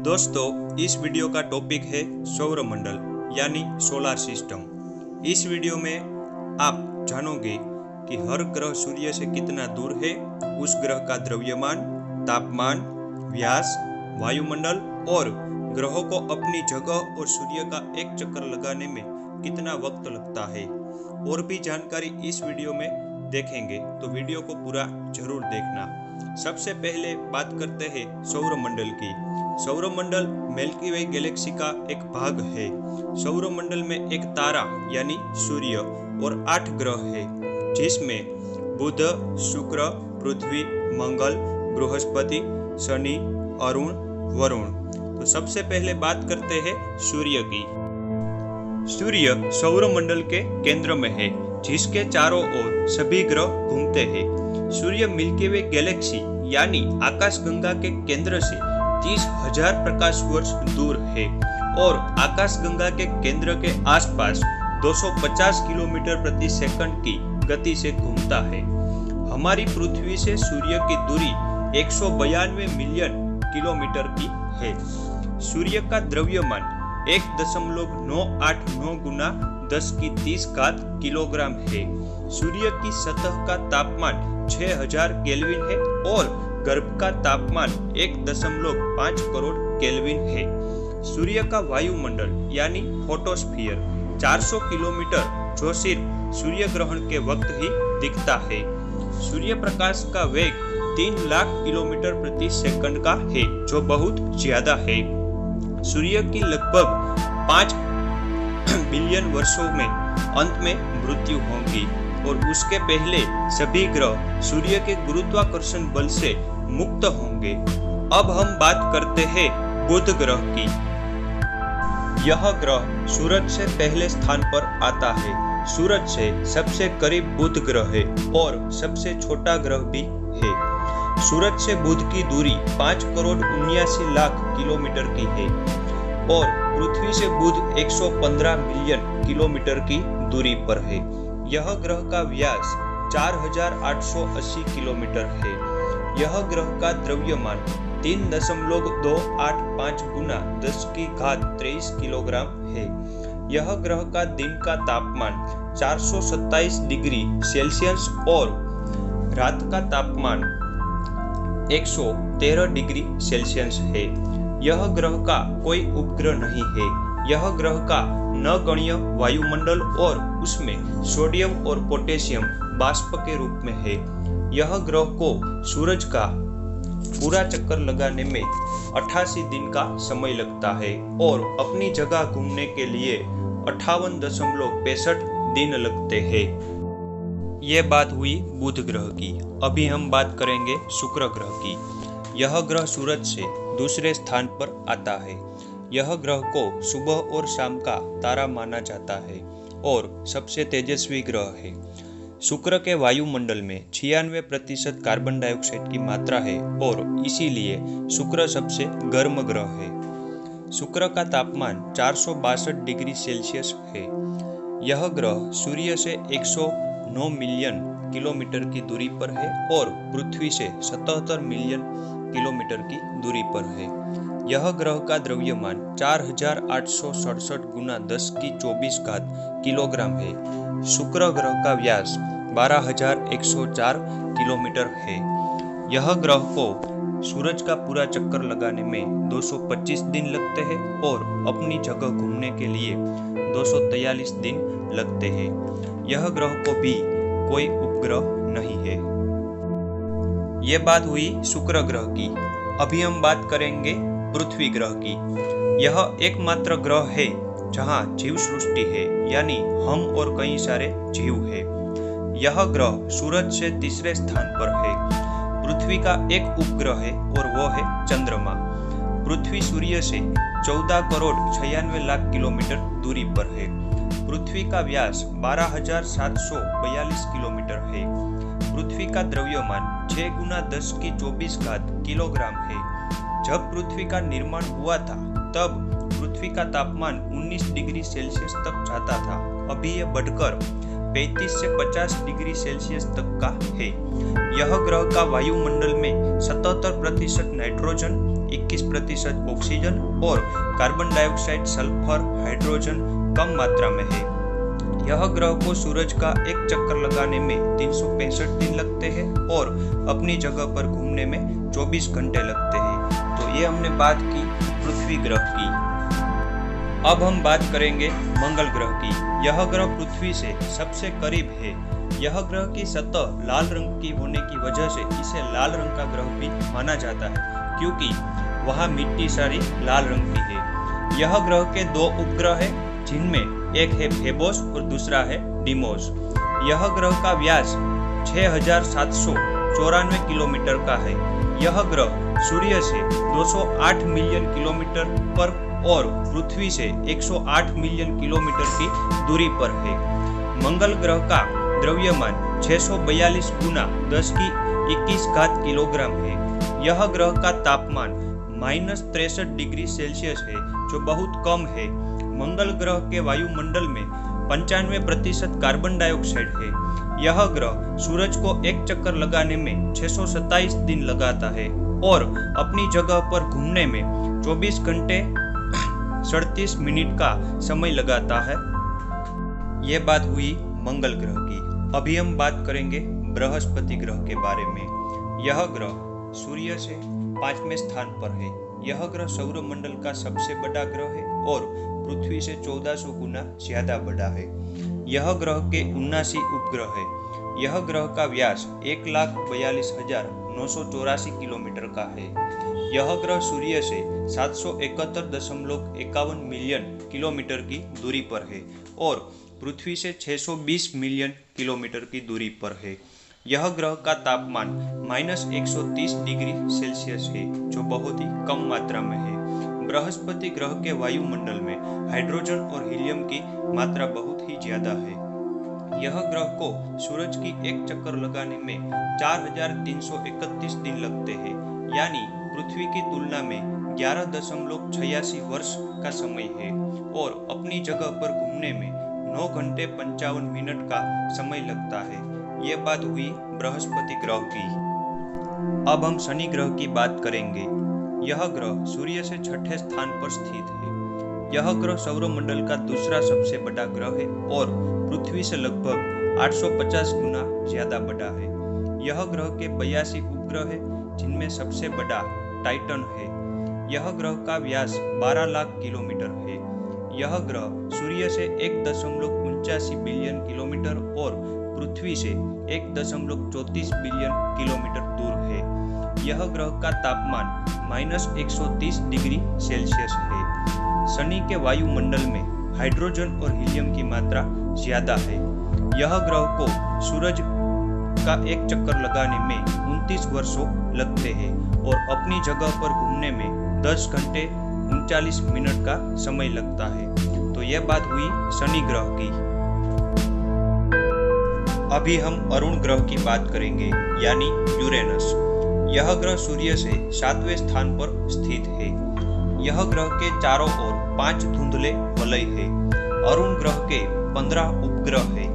दोस्तों, इस वीडियो का टॉपिक है सौरमंडल यानी सोलर सिस्टम। इस वीडियो में आप जानोगे कि हर ग्रह सूर्य से कितना दूर है, उस ग्रह का द्रव्यमान, तापमान, व्यास, वायुमंडल और ग्रहों को अपनी जगह और सूर्य का एक चक्कर लगाने में कितना वक्त लगता है। और भी जानकारी इस वीडियो में देखेंगे, तो वीडियो को पूरा जरूर देखना। सबसे पहले बात करते हैं सौरमंडल की। सौरमंडल मिल्की वे गैलेक्सी का एक भाग है। सौरमंडल में एक तारा यानी सूर्य और 8 ग्रह है, जिसमें बुध, शुक्र, पृथ्वी, मंगल, बृहस्पति, शनि, अरुण, वरुण। तो सबसे पहले बात करते हैं सूर्य की। सूर्य सौरमंडल के केंद्र में है, जिसके चारों ओर सभी ग्रह घूमते हैं। सूर्य मिल्की वे गैलेक्सी यानी आकाशगंगा के केंद्र से 30,000 प्रकाश वर्ष दूर है और आकाशगंगा के केंद्र के आसपास 250 किलोमीटर प्रति सेकंड की गति से घूमता है। हमारी पृथ्वी से सूर्य की दूरी 192 मिलियन किलोमीटर की है। सूर्य का द्रव्यमान 1.989 गुना 10⁵ किलोग्राम है। सूर्य की सतह का तापमान 6000 केल्विन है और गर्भ का तापमान 1.5 करोड़ केल्विन है। सूर्य का वायुमंडल यानी फोटोस्फीयर 400 किलोमीटर, जो सिर्फ सूर्य ग्रहण के वक्त ही दिखता है। सूर्य प्रकाश का वेग 3 लाख किलोमीटर प्रति सेकंड का है, जो बहुत ज्यादा है। सूर्य की लगभग 5 बिलियन वर्षों में अंत में मृत्यु होगी और उसके पहले सभी ग्रह सूर्य के गुरुत्वाकर्षण बल से मुक्त होंगे। अब हम बात करते हैं बुध ग्रह की। यह ग्रह सूरज से पहले स्थान पर आता है। सूरज से सबसे करीब बुध ग्रह है और सबसे छोटा ग्रह भी है। सूरज से बुध की दूरी 5,79,00,000 किलोमीटर की है और पृथ्वी से बुध 115 मिलियन किलोमीटर की दूरी पर है। यह ग्रह का व्यास 4,880 किलोमीटर है। यह ग्रह का द्रव्यमान 3.285 गुना 10⁻23 किलोग्राम है। यह ग्रह का दिन का तापमान 427 डिग्री सेल्सियस और रात का तापमान 113 डिग्री सेल्सियस है। यह ग्रह का कोई उपग्रह नहीं है। यह ग्रह का नगण्य वायुमंडल और उसमें सोडियम और पोटेशियम बाष्प के रूप में है। यह ग्रह को सूरज का पूरा चक्कर लगाने में 88 दिन का समय लगता है और अपनी जगह घूमने के लिए 58.65 दिन लगते हैं। ये बात हुई बुध ग्रह की। अभी हम बात करेंगे शुक्र ग्रह की। यह ग्रह सूरज से दूसरे स्थान पर आता है। यह ग्रह को सुबह और शाम का तारा माना जाता है और सबसे तेजस्वी ग्रह है। शुक्र के वायुमंडल में 96% कार्बन डाइऑक्साइड की मात्रा है और इसीलिए शुक्र सबसे गर्म ग्रह है। शुक्र का तापमान 462 डिग्री सेल्सियस है। यह ग्रह सूर्य से 109 मिलियन किलोमीटर की दूरी पर है और पृथ्वी से 77 मिलियन किलोमीटर की दूरी पर है। यह ग्रह का द्रव्यमान 4,867 गुना 10⁻24 किलोग्राम है। शुक्र ग्रह का व्यास 12,104 किलोमीटर है। यह ग्रह को सूरज का पूरा चक्कर लगाने में 225 दिन लगते हैं और अपनी जगह घूमने के लिए 243 दिन लगते हैं। यह ग्रह को भी कोई उपग्रह नहीं है। ये बात हुई शुक्र ग्रह की। अभी हम बात करेंगे पृथ्वी ग्रह की। यह एकमात्र ग्रह है जहाँ जीव सृष्टि है, यानी हम और कई सारे जीव है। यह ग्रह सूरज से तीसरे स्थान पर है। पृथ्वी का एक उपग्रह है और वो है चंद्रमा। पृथ्वी सूर्य से 14,96,00,000 किलोमीटर दूरी पर है। पृथ्वी का व्यास 12,742 किलोमीटर है। पृथ्वी का द्रव्यमान 6 गुना 10⁻24 किलोग्राम है। जब पृथ्वी का निर्माण हुआ था, तब पृथ्वी का तापमान 19 डिग्री सेल्सियस तक जाता था। अभी यह बढ़कर 35 से 50 डिग्री सेल्सियस तक का है। यह ग्रह का वायुमंडल में 77% नाइट्रोजन, 21% ऑक्सीजन और कार्बन डाइऑक्साइड, सल्फर, हाइड्रोजन कम मात्रा में है। यह ग्रह को सूरज का एक चक्कर लगाने में 365 दिन लगते हैं और अपनी जगह पर घूमने में 24 घंटे लगते हैं। तो ये हमने बात की पृथ्वी ग्रह की। अब हम बात करेंगे मंगल ग्रह की। यह ग्रह पृथ्वी से सबसे करीब है। यह ग्रह की सतह लाल रंग की होने की वजह से इसे लाल रंग का ग्रह भी माना जाता है, क्योंकि वहाँ मिट्टी सारी लाल रंग की है। यह ग्रह के 2 उपग्रह हैं, जिनमें एक है फेबोस और दूसरा है डीमोस। यह ग्रह का व्यास 6794 किलोमीटर का है। यह ग्रह सूर्य से 208 मिलियन किलोमीटर पर और पृथ्वी से 108 मिलियन किलोमीटर की दूरी पर है। मंगल ग्रह का द्रव्यमान 642 गुना 10 की 21 घात किलोग्राम है। यह ग्रह का तापमान -63 डिग्री सेल्सियस है, जो बहुत कम है। मंगल ग्रह के वायुमंडल में 95% कार्बन डाइऑक्साइड है। यह ग्रह सूरज को एक चक्कर लगाने में 627 दिन लगाता है और अपनी जगह पर घूमने में 24 घंटे 37 मिनट का समय लगाता है। ये बात हुई मंगल ग्रह की। अभी हम बात करेंगे बृहस्पति ग्रह के बारे में। यह ग्रह सूर्य से 5वें स्थान पर है। यह ग्रह सौरमंडल का सबसे बड़ा ग्रह है और पृथ्वी से 1400 गुना ज्यादा बड़ा है। यह ग्रह के 79 उपग्रह है। यह ग्रह का व्यास 1,42,984 किलोमीटर का है। यह ग्रह सूर्य से 771.51 मिलियन किलोमीटर की दूरी पर है और पृथ्वी से 620 मिलियन किलोमीटर की दूरी पर है। यह ग्रह का तापमान -130 डिग्री सेल्सियस है, जो बहुत ही कम मात्रा में है। बृहस्पति ग्रह के वायुमंडल में हाइड्रोजन और हीलियम की मात्रा बहुत ही ज्यादा है। यह ग्रह को सूरज की एक चक्कर लगाने में 4331 दिन लगते हैं, यानी पृथ्वी की तुलना में 11.86 वर्ष का समय है और अपनी जगह पर घूमने में 9 घंटे 55 मिनट का समय लगता है। ये बात हुई बृहस्पति ग्रह की। अब हम शनि ग्रह की बात करेंगे। यह ग्रह सूर्य से 6ठे स्थान पर स्थित है। यह ग्रह सौरमंडल का दूसरा सबसे बड़ा ग्रह है और पृथ्वी से लगभग 850 गुना ज्यादा बड़ा है। यह ग्रह के 82 उपग्रह है, जिनमें सबसे बड़ा टाइटन है। यह ग्रह का व्यास 12 लाख किलोमीटर है। यह ग्रह सूर्य से 1.79 बिलियन किलोमीटर और पृथ्वी से 1.34 बिलियन किलोमीटर दूर है। यह ग्रह का तापमान -130 डिग्री सेल्सियस है। शनि के वायुमंडल में हाइड्रोजन और हीलियम की मात्रा ज्यादा है। यह ग्रह को सूरज का एक चक्कर लगाने में 29 वर्षों लगते हैं और अपनी जगह पर घूमने में 10 घंटे 39 मिनट का समय लगता है। तो यह बात हुई शनि ग्रह की। अभी हम अरुण ग्रह की बात करेंगे, यानी यूरेनस। यह ग्रह सूर्य से 7वें स्थान पर स्थित है। यह ग्रह के चारों ओर 5 धुंधले वलय है। अरुण ग्रह के 15 उपग्रह है।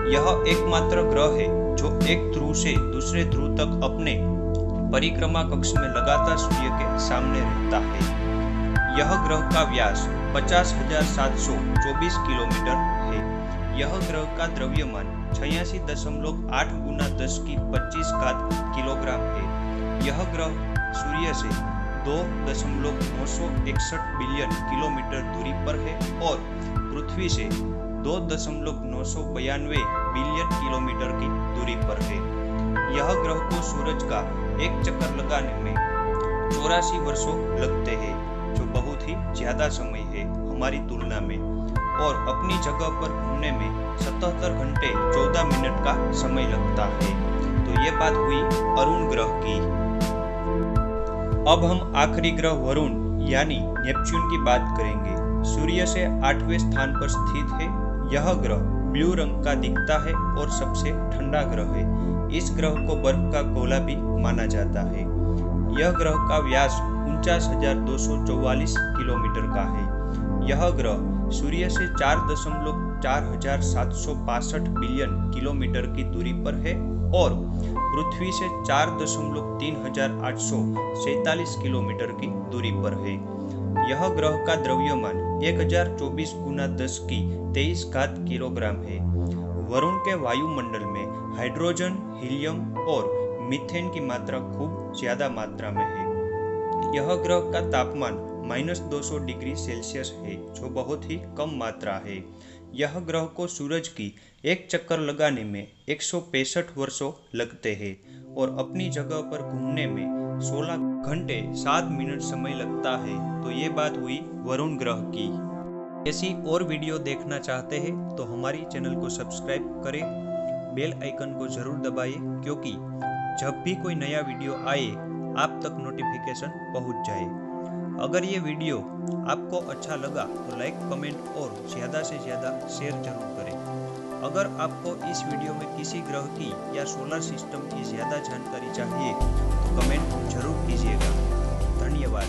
यह एकमात्र ग्रह है जो एक ध्रुव से दूसरे ध्रुव तक अपने परिक्रमा कक्ष में लगातार सूर्य के सामने रहता है। यह ग्रह का व्यास 50,724 किलोमीटर है। यह ग्रह का द्रव्यमान 86.8 गुना 10 की 25 घात किलोग्राम है। यह ग्रह सूर्य से 2.961 बिलियन किलोमीटर दूरी पर है और पृथ्वी से 2.992 बिलियन किलोमीटर की दूरी पर है। यह ग्रह को सूरज का एक चक्कर लगाने में 84 वर्षों लगते हैं, जो बहुत ही ज्यादा समय है हमारी तुलना में, और अपनी जगह पर घूमने में 77 घंटे 14 मिनट का समय लगता है। तो ये बात हुई अरुण ग्रह की। अब हम आखिरी ग्रह वरुण यानी नेपच्यून की बात करेंगे। सूर्य से 8वें स्थान पर स्थित है। यह ग्रह ब्लू रंग का दिखता है और सबसे ठंडा ग्रह है। इस ग्रह को बर्फ का गोला भी माना जाता है। यह ग्रह का व्यास 49,244 किलोमीटर का है। यह ग्रह सूर्य से 4.5 4,762 बिलियन किलोमीटर की दूरी पर है और पृथ्वी से 4,3847 किलोमीटर की दूरी पर है। यह ग्रह का द्रव्यमान 1024 गुना 10 की 23 घात किलोग्राम है। वरुण के वायुमंडल में हाइड्रोजन, हीलियम और मीथेन की मात्रा खूब ज्यादा मात्रा में है। यह ग्रह का तापमान -200 डिग्री सेल्सियस है, जो बहुत ही कम मात्रा है। यह ग्रह को सूरज की एक चक्कर लगाने में 165 वर्षों लगते हैं और अपनी जगह पर घूमने में 16 घंटे 7 मिनट समय लगता है। तो ये बात हुई वरुण ग्रह की। ऐसी और वीडियो देखना चाहते हैं तो हमारी चैनल को सब्सक्राइब करें, बेल आइकन को जरूर दबाएं, क्योंकि जब भी कोई नया वीडियो आए आप तक नोटिफिकेशन पहुंच जाए। अगर ये वीडियो आपको अच्छा लगा तो लाइक, कमेंट और ज़्यादा से ज़्यादा शेयर जरूर करें। अगर आपको इस वीडियो में किसी ग्रह की या सोलर सिस्टम की ज़्यादा जानकारी चाहिए तो कमेंट जरूर कीजिएगा। धन्यवाद।